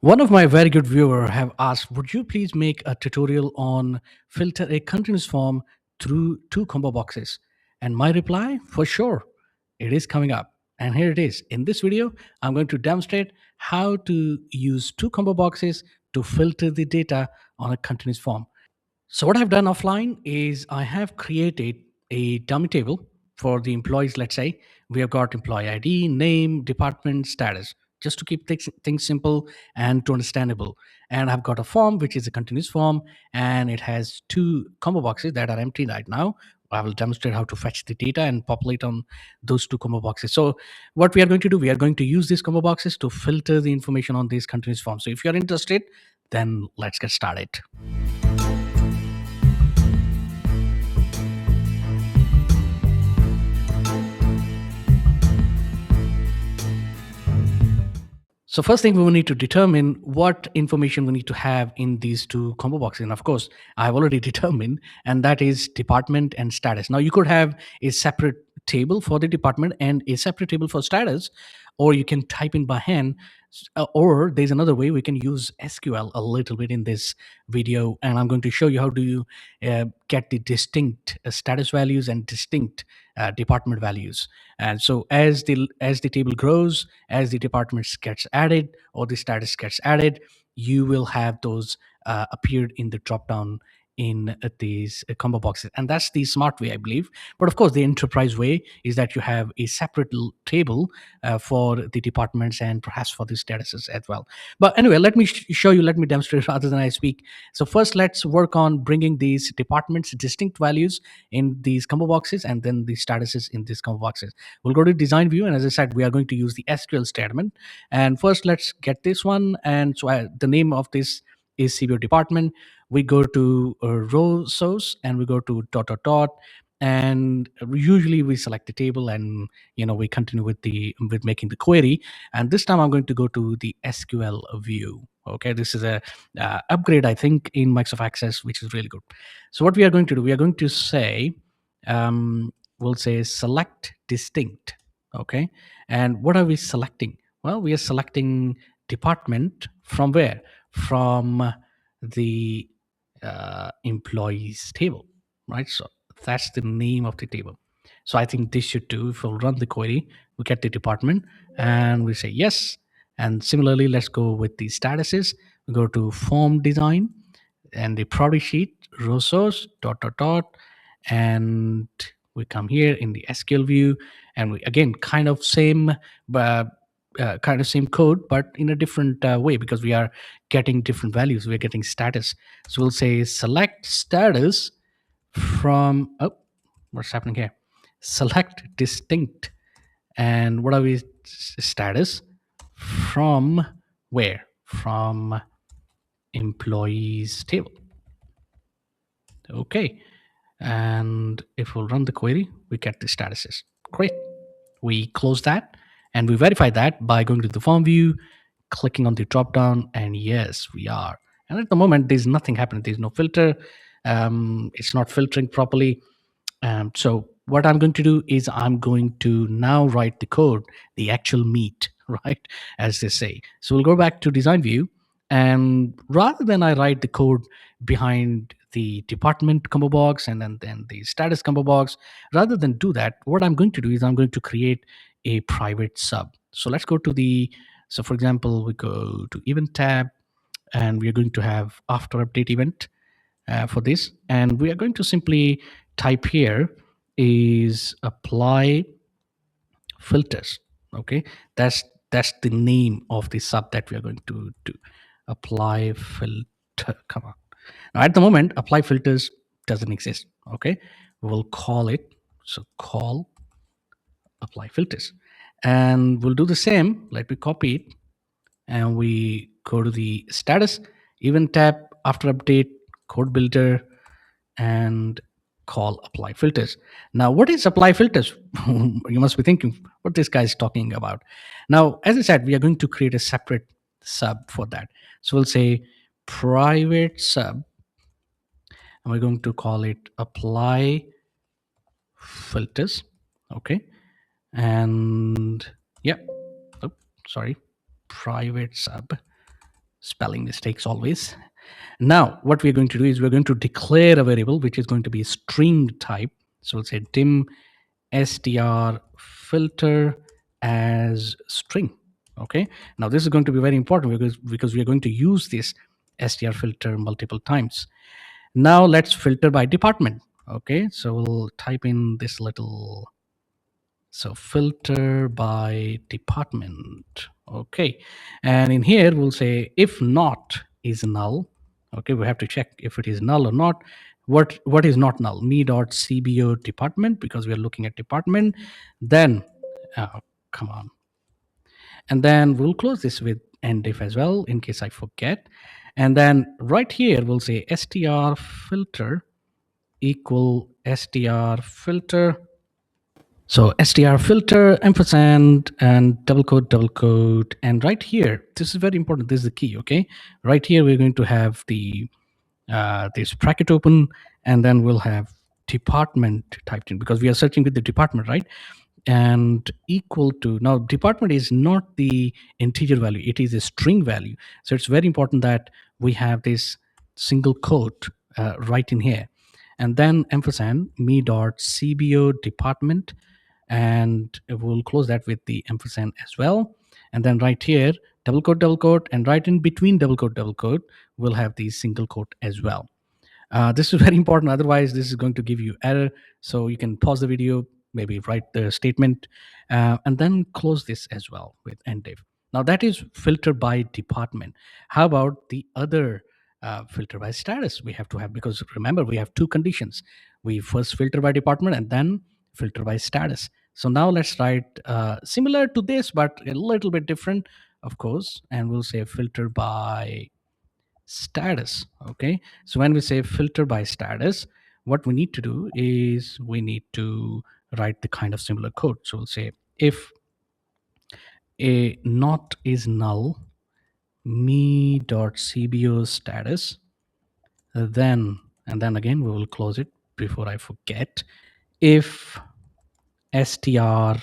One of my very good viewer have asked, would you please make a tutorial on filter a continuous form through two combo boxes? And my reply, for sure, it is coming up. And here it is. In this video, I'm going to demonstrate how to use two combo boxes to filter the data on a continuous form. So what I've done offline is I have created a dummy table for the employees. Let's say we have got employee ID, name, department, status, just to keep things simple and to understandable. And I've got a form which is a continuous form, and it has two combo boxes that are empty right now. I will demonstrate how to fetch the data and populate on those two combo boxes. So what we are going to do, we are going to use these combo boxes to filter the information on these continuous forms. So if you're interested, then let's get started. So first thing, we will need to determine what information we need to have in these two combo boxes. And of course, I've already determined, and that is department and status. Now you could have a separate table for the department and a separate table for status, or you can type in by hand, or there's another way we can use SQL a little bit in this video. And I'm going to show you how do you get the distinct status values and distinct department values. And so as the table grows, as the departments gets added or the status gets added, you will have those appeared in the drop down in these combo boxes. And that's the smart way, I believe. But of course, the enterprise way is that you have a separate table for the departments and perhaps for the statuses as well. But anyway, let me show you, let me demonstrate rather than I speak. So first, let's work on bringing these departments distinct values in these combo boxes and then the statuses in these combo boxes. We'll go to design view, and as I said, we are going to use the SQL statement. And first, let's get this one. And so the name of this is CBO department. We go to row source and we go to dot dot dot, and usually we select the table, and we continue with making the query. And this time I'm going to go to the SQL view. Okay, this is a upgrade, I think, in Microsoft Access, which is really good. So what we are going to do, we are going to say we'll say select distinct. Okay, and what are we selecting? Well, we are selecting department from where? From the employees table, right? So that's the name of the table. So I think this should do. If we'll run the query, we get the department and we say yes. And similarly, let's go with the statuses. We go to form design and the product sheet, row source, dot, dot, dot. And we come here in the SQL view, and we again kind of same code, but in a different way, because we are getting different values. We're getting status. So we'll say select status from, oh, what's happening here? Select distinct. And what are we status? From where? From employees table. Okay. And if we'll run the query, we get the statuses. Great. We close that and we verify that by going to the form view, clicking on the drop down, and yes, we are. And at the moment, there's nothing happening. There's no filter. It's not filtering properly. So what I'm going to do is I'm going to now write the code, the actual meat, right, as they say. So we'll go back to design view, and rather than I write the code behind the department combo box and then the status combo box, rather than do that, what I'm going to do is I'm going to create a private sub. So let's go to so for example, we go to event tab, and we are going to have after update event for this, and we are going to simply type here is apply filters. Okay, that's the name of the sub that we are going to do. Apply filter. Come on. Now at the moment, apply filters doesn't exist. Okay, we'll call it. So call apply filters, and we'll do the same. Let me copy it, and we go to the status event tab, after update, code builder, and call apply filters. Now, what is apply filters? You must be thinking what this guy is talking about. Now, as I said, we are going to create a separate sub for that. So we'll say private sub, and we're going to call it apply filters. Okay. And yeah, oh, sorry, private sub. spelling mistakes always. Now, what we're going to do is we're going to declare a variable which is going to be a string type. So we'll say dim str filter as string. Okay. Now this is going to be very important because we are going to use this str filter multiple times. Now let's filter by department. Okay. So we'll type in this little, so filter by department. Okay. And in here, we'll say if not is null. Okay. We have to check if it is null or not. What is not null? Me.cbo department, because we are looking at department. Then, oh, come on. And then we'll close this with end if as well, in case I forget. And then right here, we'll say str filter equal str filter. So str filter, ampersand, and double quote, and right here, this is very important. This is the key. Okay, right here we're going to have the this bracket open, and then we'll have department typed in because we are searching with the department, right? And equal to, now department is not the integer value, it is a string value. So it's very important that we have this single quote right in here, and then ampersand me.cbo department, and we'll close that with the ampersand as well. And then right here, double quote, and right in between double quote, we'll have the single quote as well. This is very important. Otherwise, this is going to give you error. So you can pause the video, maybe write the statement, and then close this as well with end if. Now that is filter by department. How about the other filter by status we have to have? Because remember, we have two conditions. We first filter by department and then filter by status. So now let's write similar to this, but a little bit different, of course. And we'll say filter by status. Okay, so when we say filter by status, what we need to do is we need to write the kind of similar code. So we'll say if a not is null, me.cbo status, then, and then again we will close it before I forget, if str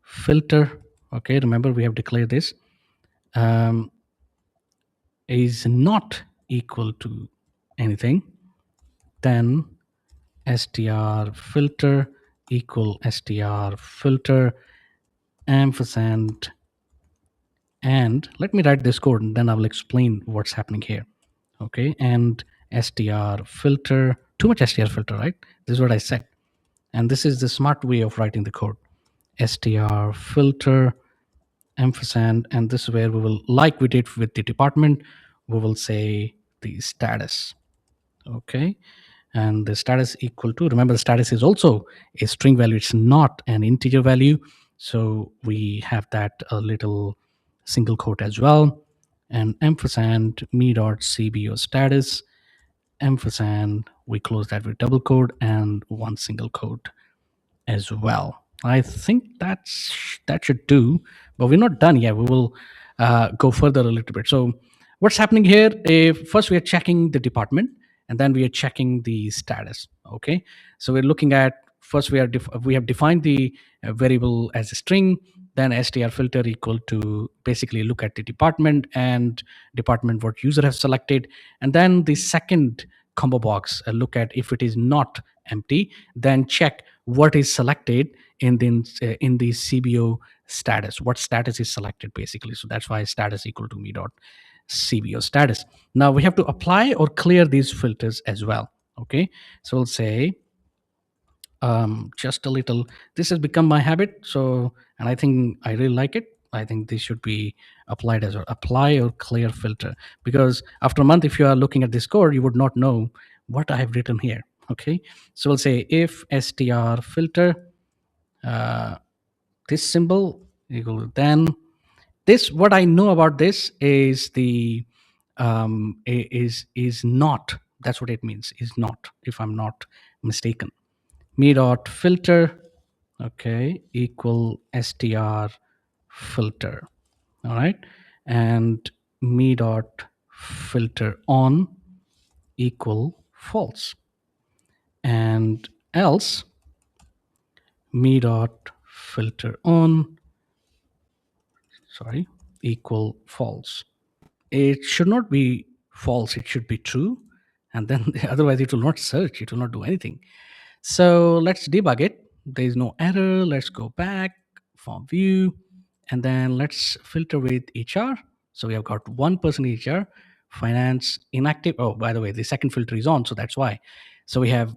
filter, okay, remember we have declared this, is not equal to anything, then str filter equal str filter ampersand, and let me write this code and then I will explain what's happening here. Okay, and str filter, too much str filter, right? This is what I said, and this is the smart way of writing the code. Str filter ampersand, and this is where we will, like we did with the department, we will say the status. Okay, and the status equal to, remember the status is also a string value, it's not an integer value, so we have that a little single quote as well, and ampersand me.cbo status, ampersand, we close that with double quote and one single quote as well. I think that should do, but we're not done yet. We will go further a little bit. So what's happening here? First, we are checking the department, and then we are checking the status. Okay, so we're looking at, first we have defined the variable as a string. Then str filter equal to, basically look at the department and department what user has selected, and then the second combo box, look at if it is not empty, then check what is selected in the cbo status, what status is selected basically. So that's why status equal to me dot cbo status. Now we have to apply or clear these filters as well. Okay, so we'll say just a little, this has become my habit, so, and I think I really like it. I think this should be applied as well, apply or clear filter, because after a month if you are looking at this code you would not know what I have written here. Okay, so we'll say if str filter, this symbol equal to, then this, what I know about this is the is not, that's what it means, is not, if I'm not mistaken. Me dot filter, okay, equal str filter. All right, and me dot filter on equal false, and else me dot filter on, sorry, equal false. it should not be false, it should be true. And then otherwise it will not search, it will not do anything. So let's debug it. There is no error. Let's go back, form view, and then let's filter with HR. So we have got one person in HR, finance inactive. Oh, by the way, the second filter is on, so that's why. So we have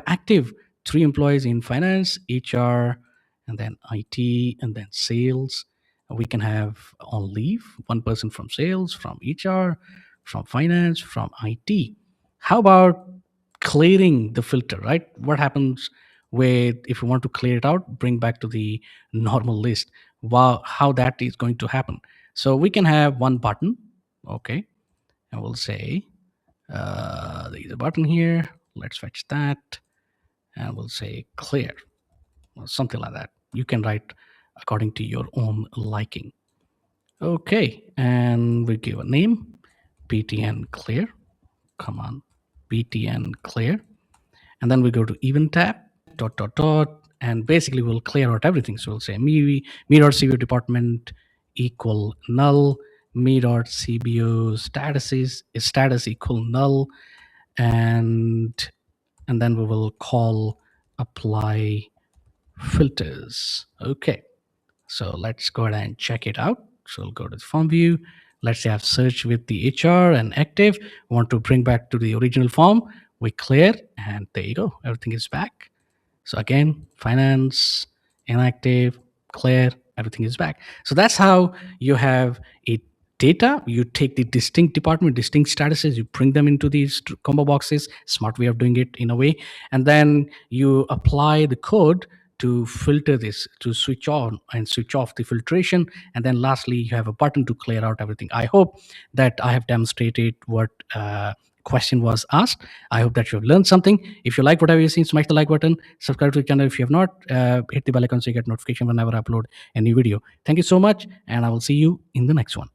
active 3 employees in finance, HR, and then IT, and then sales. We can have on leave one person from sales, from HR, from finance, from IT. How about clearing the filter, right? What happens with if you want to clear it out, bring back to the normal list? Wow, how that is going to happen? So we can have one button, okay, and we'll say there's a button here. Let's fetch that, and we'll say clear or something like that. You can write according to your own liking. Okay, and we give a name, btn clear. Come on, btn clear. And then we go to event tab, dot, dot, dot, and basically we'll clear out everything. So we'll say me.cbo department equal null, me.cbo status equal null, and then we will call apply filters. Okay, so let's go ahead and check it out. So we'll go to the form view. Let's say I've searched with the HR and active. Want to bring back to the original form. We clear, and there you go. Everything is back. So again, finance, inactive, clear, everything is back. So that's how you have a data. You take the distinct department, distinct statuses, you bring them into these combo boxes. Smart way of doing it in a way. And then you apply the code to filter this, to switch on and switch off the filtration. And then lastly, you have a button to clear out everything. I hope that I have demonstrated what question was asked. I hope that you have learned something. If you like whatever you've seen, smash the like button, subscribe to the channel if you have not, hit the bell icon so you get notification whenever I upload a new video. Thank you so much, and I will see you in the next one.